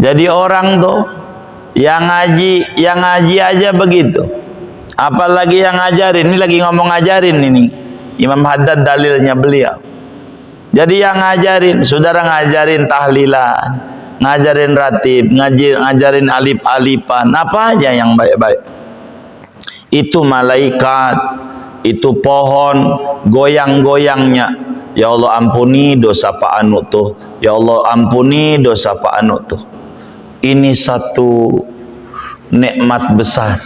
Jadi orang tuh yang ngaji aja begitu, apalagi yang ngajarin. Ini lagi ngomong ngajarin ini Imam Haddad, dalilnya beliau. Jadi yang ngajarin, saudara ngajarin tahlilan, ngajarin ratib, ngajarin alif-alifan, apa aja yang baik-baik. Itu malaikat, itu pohon, goyang-goyangnya. Ya Allah ampuni dosa Pak Anu tuh. Ya Allah ampuni dosa Pak Anu tuh. Ini satu nikmat besar.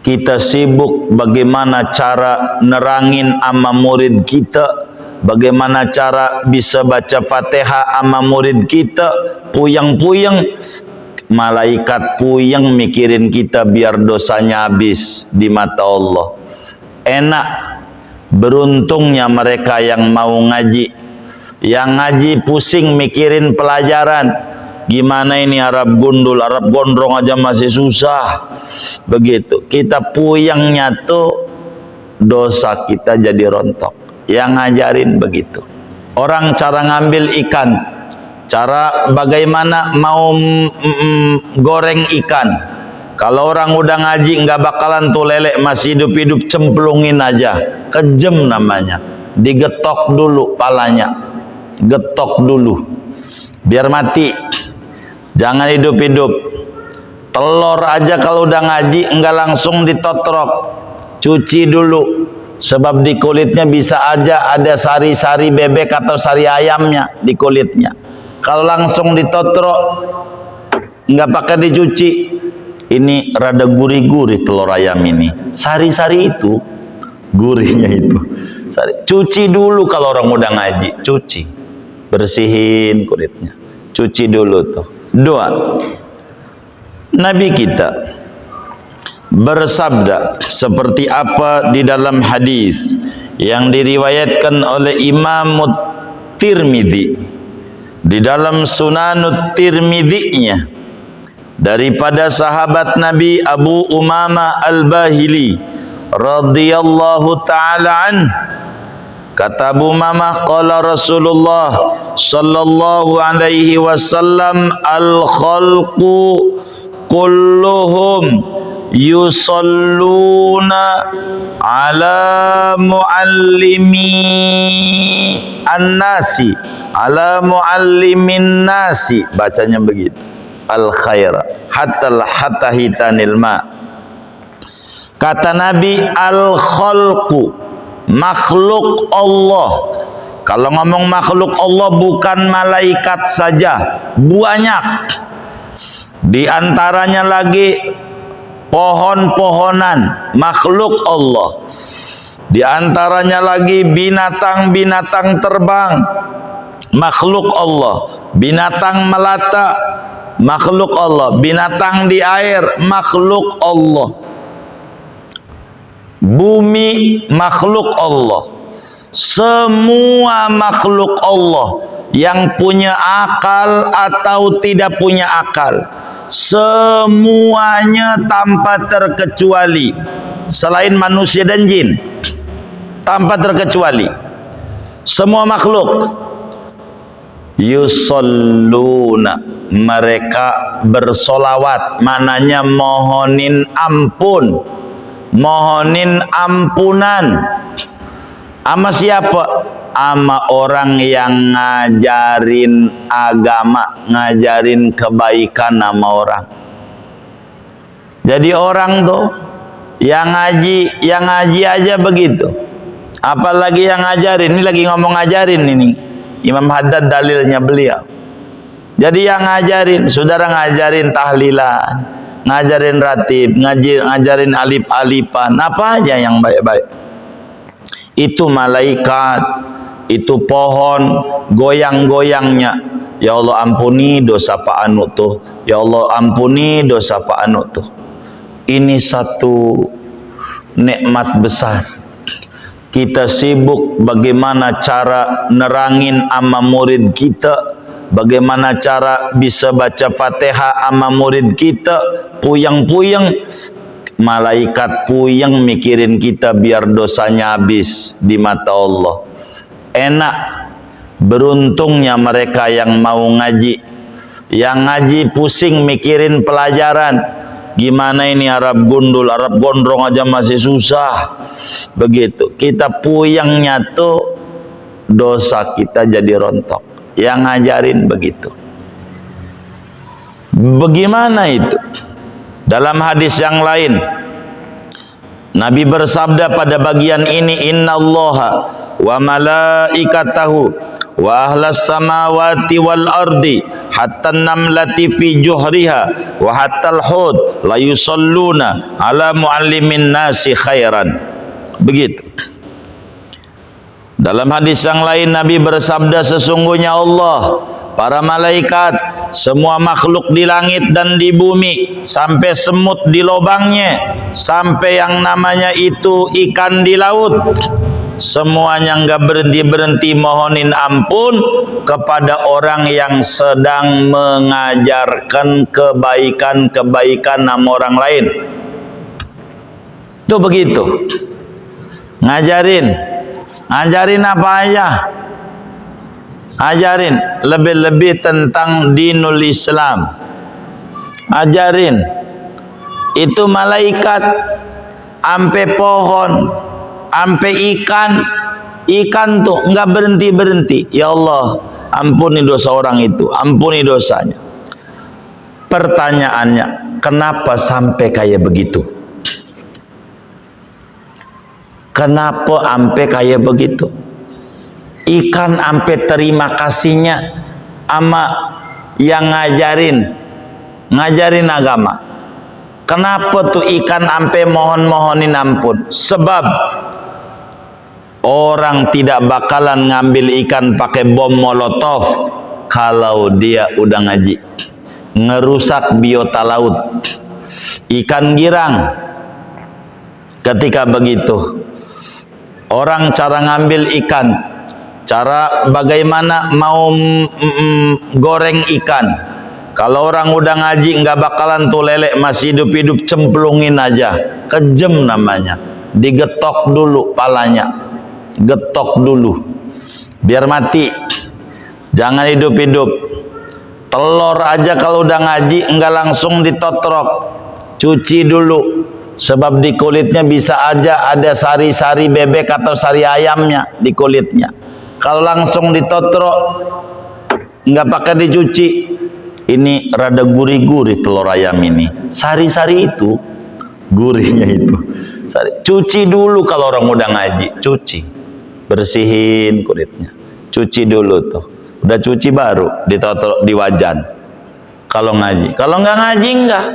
Kita sibuk bagaimana cara nerangin ama murid kita, bagaimana cara bisa baca Fatihah ama murid kita, puyeng-puyeng. Malaikat puyeng mikirin kita biar dosanya habis di mata Allah. Enak. Beruntungnya mereka yang mau ngaji. Yang ngaji pusing mikirin pelajaran. Gimana ini Arab gundul, Arab gondrong aja masih susah. Begitu. Kita puyengnya tuh dosa kita jadi rontok. Yang ngajarin begitu. Orang cara ngambil ikan, cara bagaimana mau goreng ikan. Kalau orang udah ngaji nggak bakalan tuh lele masih hidup-hidup, cemplungin aja, kejem namanya. Digetok dulu palanya, getok dulu, biar mati. Jangan hidup-hidup. Telur aja kalau udah ngaji nggak langsung ditotrok, cuci dulu. Sebab di kulitnya bisa aja ada sari-sari bebek atau sari ayamnya di kulitnya. Kalau langsung ditotrok, nggak pakai dicuci, ini rada gurih-gurih telur ayam ini. Sari-sari itu, gurihnya itu. Cuci dulu kalau orang udah ngaji, cuci, bersihin kulitnya, cuci dulu tuh. Dua, Nabi kita bersabda seperti apa di dalam hadis yang diriwayatkan oleh Imam Tirmidzi di dalam Sunanut Tirmidzi-nya daripada sahabat Nabi Abu Umamah Al-Bahili radhiyallahu ta'ala an. Kata Abu Umamah, qala Rasulullah sallallahu alaihi wasallam, al-khalqu kulluhum yusalluna ala muallimi an-nasi, ala muallimin nasi, bacanya begitu, al khaira hatta hitanil ma. Kata Nabi, al khalqu, makhluk Allah. Kalau ngomong makhluk Allah bukan malaikat saja, banyak. Di antaranya lagi pohon-pohonan, makhluk Allah. Di antaranya lagi binatang-binatang terbang, makhluk Allah. Binatang melata, makhluk Allah. Binatang di air, makhluk Allah. Bumi, makhluk Allah. Semua makhluk Allah yang punya akal atau tidak punya akal, semuanya tanpa terkecuali, selain manusia dan jin, tanpa terkecuali semua makhluk, yusalluna, mereka bersolawat, mananya mohonin ampun, mohonin ampunan. Ama siapa? Ama orang yang ngajarin agama, ngajarin kebaikan sama orang. Jadi orang tuh yang ngaji aja begitu, apalagi yang ngajarin. Ini lagi ngomong ngajarin ini Imam Haddad, dalilnya beliau. Jadi yang ngajarin, saudara ngajarin tahlilan, ngajarin ratib, ngajarin alif-alifan, apa aja yang baik-baik. Itu malaikat, itu pohon, goyang-goyangnya. Ya Allah ampuni dosa Pak Anu tuh. Ya Allah ampuni dosa Pak Anu tuh. Ini satu nikmat besar. Kita sibuk bagaimana cara nerangin ama murid kita, bagaimana cara bisa baca Fatihah ama murid kita, puyeng-puyeng. Malaikat puyeng mikirin kita biar dosanya habis di mata Allah. Enak. Beruntungnya mereka yang mau ngaji. Yang ngaji pusing mikirin pelajaran. Gimana ini Arab gundul, Arab gondrong aja masih susah. Begitu. Kita puyengnya tuh dosa kita jadi rontok. Yang ngajarin begitu. Bagaimana itu? Dalam hadis yang lain, Nabi bersabda pada bagian ini, innallaha wa malaikatahu wa ahlas samawati wal ardi hatta namlati fi juhriha wa hatta al-hud la yusalluna ala muallimin nasi khairan. Begitu. Dalam hadis yang lain Nabi bersabda, sesungguhnya Allah, para malaikat, semua makhluk di langit dan di bumi, sampai semut di lubangnya, sampai yang namanya itu ikan di laut, semuanya nggak berhenti-berhenti mohonin ampun kepada orang yang sedang mengajarkan kebaikan-kebaikan nama orang lain. Itu begitu. Ngajarin apa aja? Ajarin lebih-lebih tentang dinul Islam. Ajarin itu malaikat, ampe pohon, ampe ikan tuh nggak berhenti. Ya Allah, ampuni dosa orang itu, ampuni dosanya. Pertanyaannya, kenapa sampai kayak begitu? Kenapa sampai kayak begitu? Ikan ampe terima kasihnya ama yang ngajarin agama. Kenapa tuh ikan ampe mohon-mohonin ampun? Sebab orang tidak bakalan ngambil ikan pakai bom molotov kalau dia udah ngaji. Ngerusak biota laut. Ikan girang ketika begitu, orang cara ngambil ikan, cara bagaimana mau goreng ikan. Kalau orang udah ngaji nggak bakalan tuh lele masih hidup-hidup cemplungin aja, kejem namanya. Digetok dulu palanya, getok dulu biar mati, jangan hidup-hidup. Telur aja kalau udah ngaji nggak langsung ditotrok, cuci dulu, sebab di kulitnya bisa aja ada sari-sari bebek atau sari ayamnya di kulitnya. Kalau langsung ditotrok nggak pakai dicuci, ini rada gurih-gurih telur ayam ini. Sari-sari itu, gurihnya itu. Cuci dulu kalau orang udah ngaji, cuci, bersihin kulitnya, cuci dulu tuh. Udah cuci baru ditotrok di wajan. Kalau ngaji, kalau nggak ngaji nggak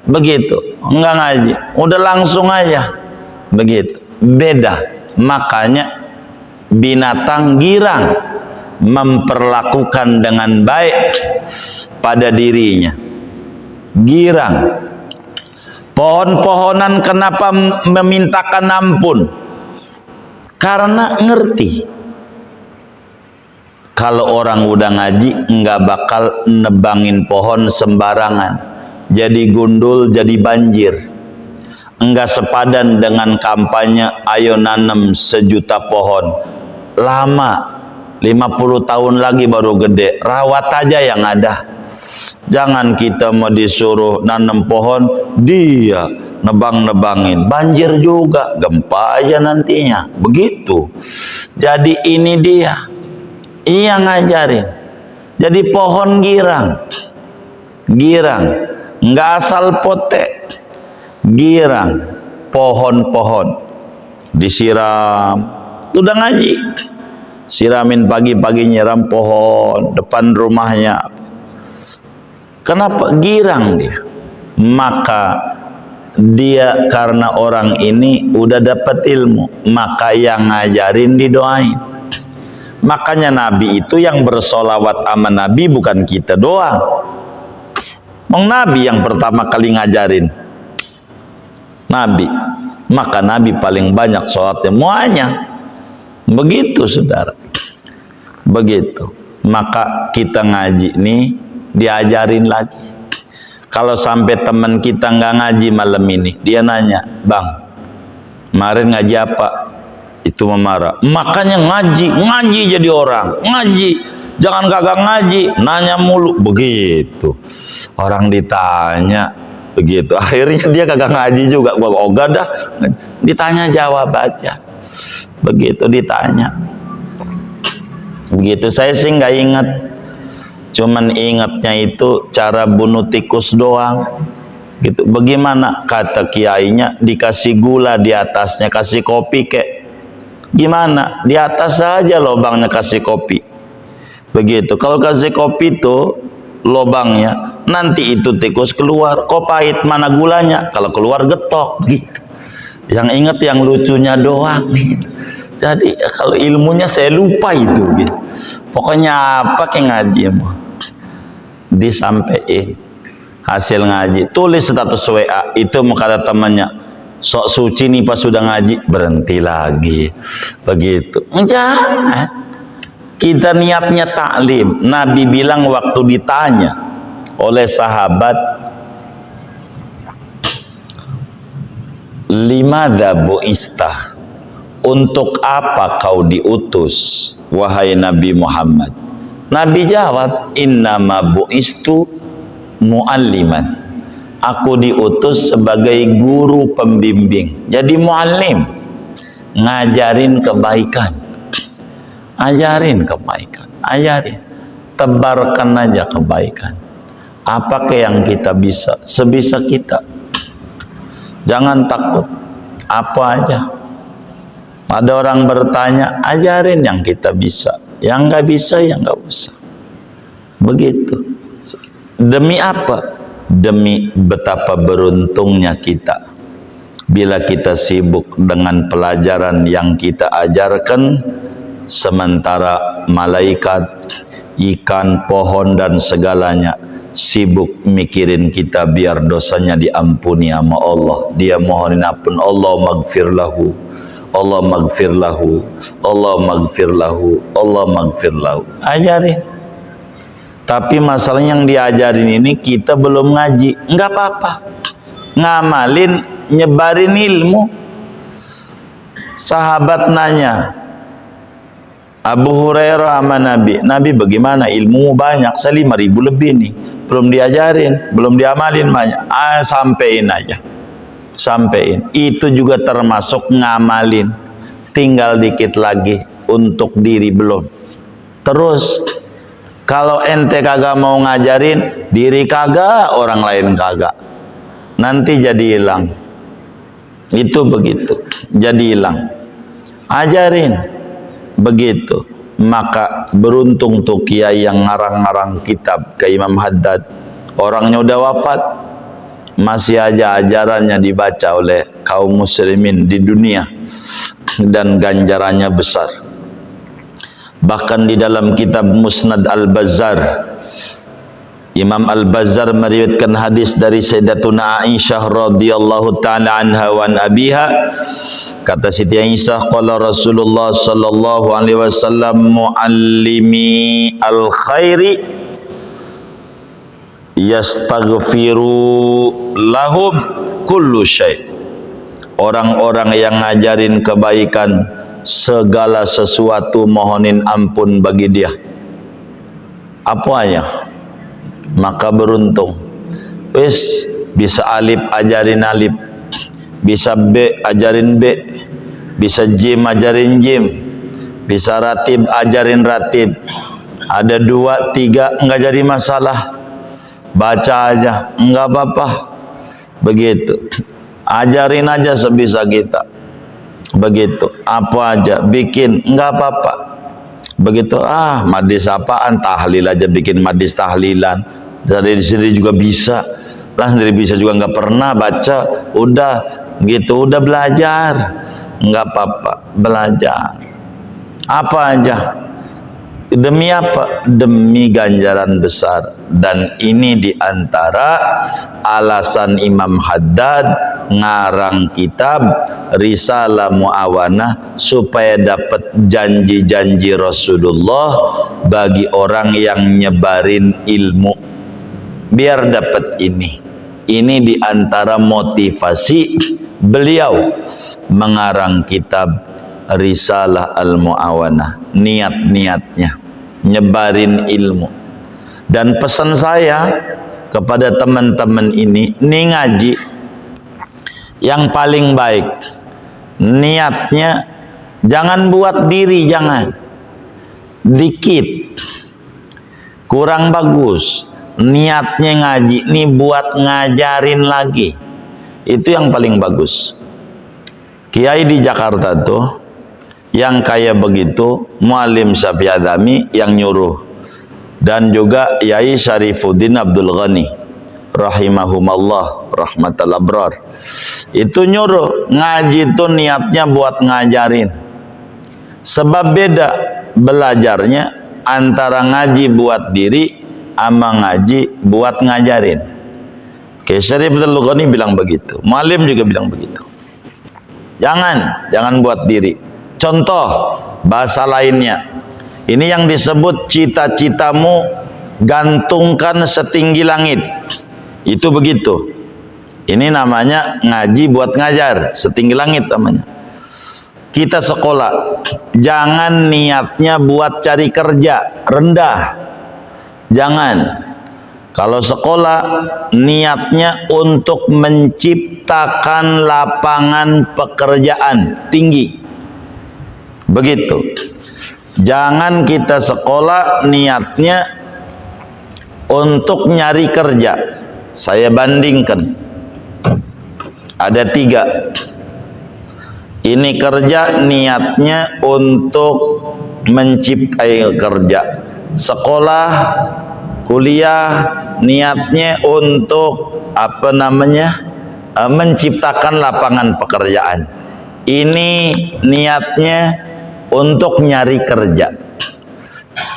begitu, nggak ngaji, udah langsung aja begitu. Beda, makanya binatang girang memperlakukan dengan baik pada dirinya. Girang. Pohon-pohonan kenapa memintakan ampun? Karena ngerti kalau orang udah ngaji nggak bakal nebangin pohon sembarangan, jadi gundul, jadi banjir. Enggak sepadan dengan kampanye ayo nanam 1 juta pohon. Lama, 50 tahun lagi baru gede. Rawat aja yang ada. Jangan kita mau disuruh nanam pohon, dia nebang-nebangin. Banjir juga, gempa aja nantinya. Begitu. Jadi ini dia. Iya ngajarin. Jadi pohon girang. Enggak asal potek. Girang, pohon-pohon disiram, udah ngaji, siramin pagi-pagi, nyiram pohon depan rumahnya. Kenapa girang dia? Maka dia karena orang ini udah dapat ilmu, maka yang ngajarin didoain. Makanya Nabi itu yang bersolawat sama Nabi bukan kita doang. Nabi yang pertama kali ngajarin, Nabi, maka Nabi paling banyak sholatnya muanya. Begitu saudara, begitu. Maka kita ngaji nih diajarin lagi. Kalau sampai teman kita nggak ngaji malam ini, dia nanya, bang, kemarin ngaji apa? Itu memarah. Makanya ngaji jadi orang, ngaji. Jangan kagak ngaji, nanya mulu. Begitu. Orang ditanya begitu. Akhirnya dia kagak ngaji juga. Gua ogah dah. Ditanya jawab aja. Begitu ditanya. Begitu, saya sih nggak ingat. Cuman ingatnya itu cara bunuh tikus doang. Gitu. Bagaimana kata kiainya, dikasih gula di atasnya, kasih kopi kek. Gimana? Di atas saja lobangnya kasih kopi. Begitu. Kalau kasih kopi itu lobangnya, nanti itu tikus keluar. Kok pahit, mana gulanya? Kalau keluar getok. Gitu. Yang ingat yang lucunya doang. Gitu. Jadi kalau ilmunya saya lupa itu. Gitu. Pokoknya apa kayak ngaji mau disampaikan hasil ngaji. Tulis status WA itu mau kata temannya, sok suci nih pas sudah ngaji, berhenti lagi. Begitu. Jangan. Kita niatnya taklim. Nabi bilang waktu ditanya oleh sahabat, limadza bu'ista, untuk apa kau diutus wahai Nabi Muhammad? Nabi jawab, innama bu'istu mualliman, aku diutus sebagai guru pembimbing. Jadi muallim, ngajarin kebaikan, ajarin kebaikan, ajarin, tebarkan aja kebaikan. Apakah yang kita bisa, sebisa kita. Jangan takut, apa aja. Ada orang bertanya, ajarin yang kita bisa, yang nggak bisa ya nggak usah. Begitu. Demi apa? Demi betapa beruntungnya kita bila kita sibuk dengan pelajaran yang kita ajarkan, sementara malaikat, ikan, pohon dan segalanya sibuk mikirin kita biar dosanya diampuni sama Allah. Dia mohonin ampun, Allah maghfir lahu, Allah maghfir lahu, Allah maghfir lahu, Allah maghfir lahu. Ajarin. Tapi masalah yang diajarin ini kita belum ngaji, enggak apa-apa. Ngamalin, nyebarin ilmu. Sahabat nanya, Abu Hurairah sama Nabi, Nabi bagaimana ilmu banyak, saya 5.000 lebih nih, belum diajarin, belum diamalin banyak. Sampein aja, sampein. Itu juga termasuk ngamalin. Tinggal dikit lagi untuk diri belum. Terus kalau ente kagak mau ngajarin, diri kagak, orang lain kagak, nanti jadi hilang. Itu begitu, jadi hilang. Ajarin. Begitu. Maka beruntung tuh kiai yang ngarang-ngarang kitab ke Imam Haddad. Orangnya udah wafat, masih aja ajarannya dibaca oleh kaum muslimin di dunia, dan ganjarannya besar. Bahkan di dalam kitab Musnad Al-Bazzar, Imam Al-Bazzar meriwayatkan hadis dari Sayyidatuna Aisyah radhiyallahu ta'ala anha wa an abiha. Kata Siti Aisyah, qala Rasulullah sallallahu alaihi wasallam, muallimi al-khairi yastaghfiru lahum kullu syai'. Orang-orang yang ngajarin kebaikan, segala sesuatu mohonin ampun bagi dia. Apa aja? Maka beruntung. Wis bisa alif ajarin alif, bisa B ajarin B, bisa jim ajarin jim, bisa ratib ajarin ratib. Ada 2, 3 enggak jadi masalah, baca aja enggak apa-apa. Begitu, ajarin aja sebisa kita. Begitu, apa aja bikin enggak apa-apa. Begitu, madis apaan, tahlil aja, bikin madis tahlilan. Dari sendiri juga bisa lah, sendiri bisa juga nggak pernah baca, udah gitu, udah belajar, nggak apa-apa, belajar apa aja. Demi apa? Demi ganjaran besar. Dan ini diantara alasan Imam Haddad ngarang kitab Risalah Mu'awanah, supaya dapat janji-janji Rasulullah bagi orang yang nyebarin ilmu, biar dapat ini. Ini diantara motivasi beliau mengarang kitab risalah al-muawanah, niat-niatnya nyebarin ilmu. Dan pesan saya kepada teman-teman ini ngaji yang paling baik niatnya jangan buat diri, jangan dikit kurang bagus. Niatnya ngaji ini buat ngajarin lagi, itu yang paling bagus. Kiai di Jakarta tuh yang kayak begitu, Muallim Syafi'i Adami yang nyuruh, dan juga Yai Syarifuddin Abdul Ghani rahimahumallah rahmatal abrar, itu nyuruh ngaji itu niatnya buat ngajarin. Sebab beda belajarnya antara ngaji buat diri sama ngaji buat ngajarin. Kiai Syarif Abdul Ghani bilang begitu, Muallim juga bilang begitu. Jangan buat diri. Contoh bahasa lainnya, ini yang disebut cita-citamu gantungkan setinggi langit, itu begitu. Ini namanya ngaji buat ngajar, setinggi langit namanya. Kita sekolah, jangan niatnya buat cari kerja, rendah. Jangan. Kalau sekolah niatnya untuk menciptakan lapangan pekerjaan, tinggi. Begitu. Jangan kita sekolah niatnya untuk nyari kerja. Saya bandingkan, ada 3. Ini kerja niatnya untuk menciptai kerja. Sekolah, kuliah niatnya untuk menciptakan lapangan pekerjaan. Ini niatnya untuk nyari kerja.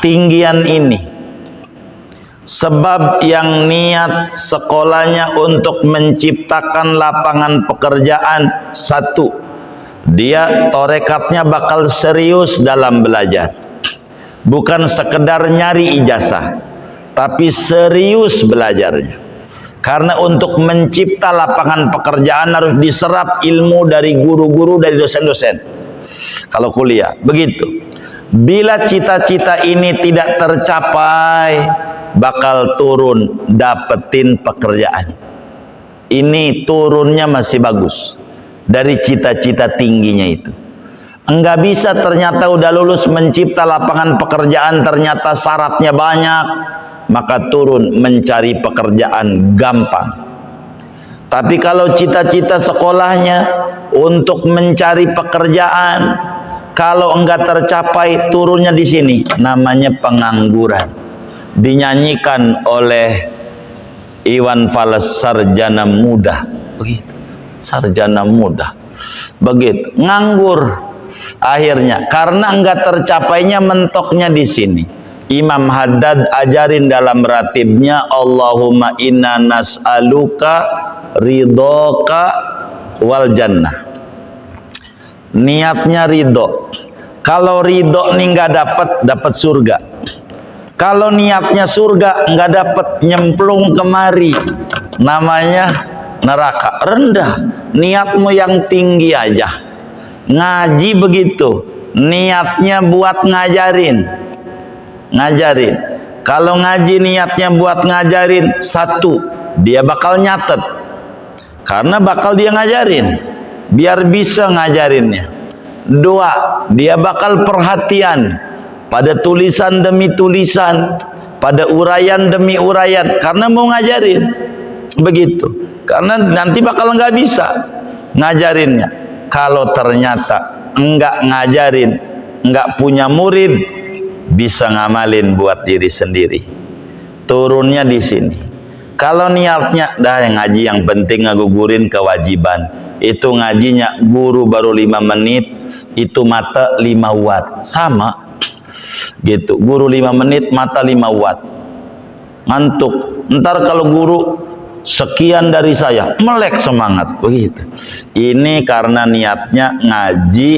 Tinggian ini. Sebab yang niat sekolahnya untuk menciptakan lapangan pekerjaan, 1, dia torekatnya bakal serius dalam belajar. Bukan sekedar nyari ijazah, tapi serius belajarnya. Karena untuk mencipta lapangan pekerjaan harus diserap ilmu dari guru-guru, dari dosen-dosen. Kalau kuliah begitu. Bila cita-cita ini tidak tercapai, bakal turun dapetin pekerjaan. Ini turunnya masih bagus dari cita-cita tingginya itu. Enggak bisa ternyata udah lulus mencipta lapangan pekerjaan, ternyata syaratnya banyak, maka turun mencari pekerjaan gampang. Tapi kalau cita-cita sekolahnya untuk mencari pekerjaan, kalau enggak tercapai, turunnya di sini, namanya pengangguran. Dinyanyikan oleh Iwan Fals, sarjana muda, begitu. Sarjana muda, begitu, nganggur. Akhirnya karena enggak tercapainya, mentoknya di sini. Imam Haddad ajarin dalam ratibnya, Allahumma inna nas'aluka ridhoka wal jannah. Niatnya ridho. Kalau ridho nih nggak dapat surga. Kalau niatnya surga nggak dapat, nyemplung kemari, namanya neraka. Rendah. Niatmu yang tinggi aja. Ngaji begitu, niatnya buat ngajarin. Kalau ngaji niatnya buat ngajarin, 1, dia bakal nyatet, karena bakal dia ngajarin biar bisa ngajarinnya. 2, dia bakal perhatian pada tulisan demi tulisan, pada uraian demi uraian, karena mau ngajarin. Begitu. Karena nanti bakal nggak bisa ngajarinnya. Kalau ternyata enggak ngajarin, enggak punya murid, bisa ngamalin buat diri sendiri. Turunnya di sini. Kalau niatnya dah yang ngaji, yang penting ngagugurin kewajiban, itu ngajinya guru baru 5 menit, itu mata 5 watt, sama gitu. Guru 5 menit, mata 5 watt, ngantuk. Ntar kalau guru sekian dari saya, melek semangat, begitu. Ini karena niatnya ngaji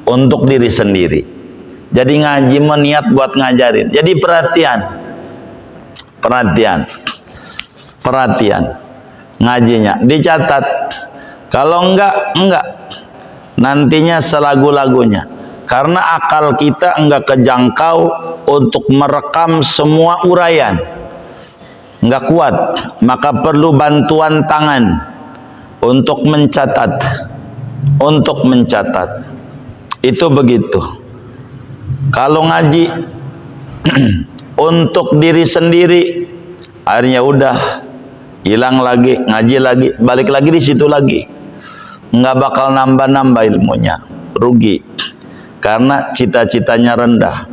untuk diri sendiri. Jadi ngaji meniat buat ngajarin. Jadi perhatian ngajinya dicatat. Kalau enggak nantinya selagu-lagunya. Karena akal kita enggak kejangkau untuk merekam semua uraian, enggak kuat, maka perlu bantuan tangan untuk mencatat, itu begitu. Kalau ngaji untuk diri sendiri, akhirnya udah hilang lagi, ngaji lagi, balik lagi di situ lagi, nggak bakal nambah-nambah ilmunya, rugi, karena cita-citanya rendah.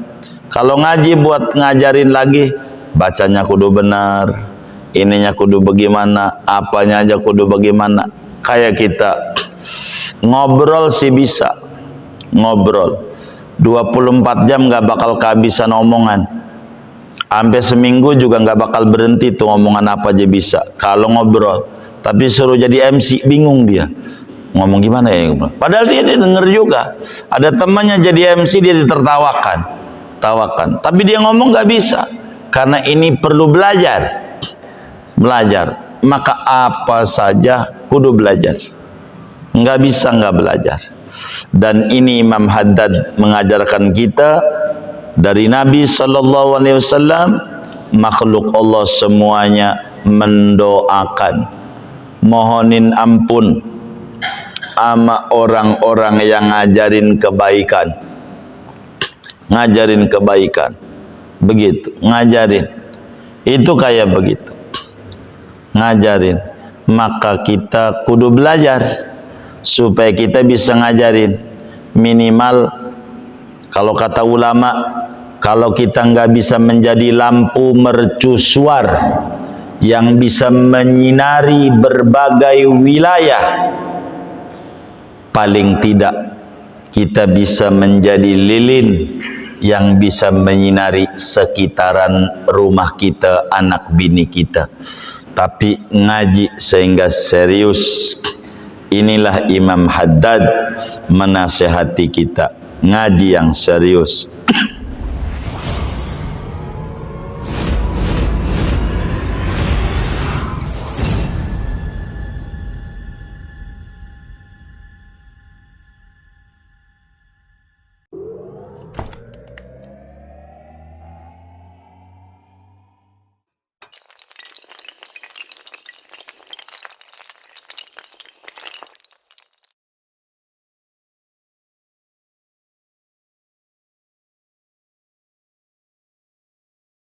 Kalau ngaji buat ngajarin lagi, bacanya kudu benar, ininya kudu bagaimana, apanya aja kudu bagaimana. Kayak kita ngobrol sih bisa, ngobrol 24 jam nggak bakal kehabisan omongan, sampai seminggu juga nggak bakal berhenti tuh omongan apa aja bisa kalau ngobrol. Tapi suruh jadi MC bingung dia, ngomong gimana ya, padahal dia denger juga. Ada temannya jadi MC, dia ditertawakan, tapi dia ngomong nggak bisa, karena ini perlu belajar. Maka apa saja kudu belajar, nggak bisa nggak belajar. Dan ini Imam Haddad mengajarkan kita dari Nabi Sallallahu Alaihi Wasallam, makhluk Allah semuanya mendoakan, mohonin ampun sama orang-orang yang ngajarin kebaikan, begitu, ngajarin, itu kayak begitu, ngajarin. Maka kita kudu belajar supaya kita bisa ngajarin. Minimal kalau kata ulama, kalau kita nggak bisa menjadi lampu mercusuar yang bisa menyinari berbagai wilayah, paling tidak kita bisa menjadi lilin yang bisa menyinari sekitaran rumah kita, anak bini kita. Tapi ngaji sehingga serius. Inilah Imam Haddad menasehati kita, ngaji yang serius.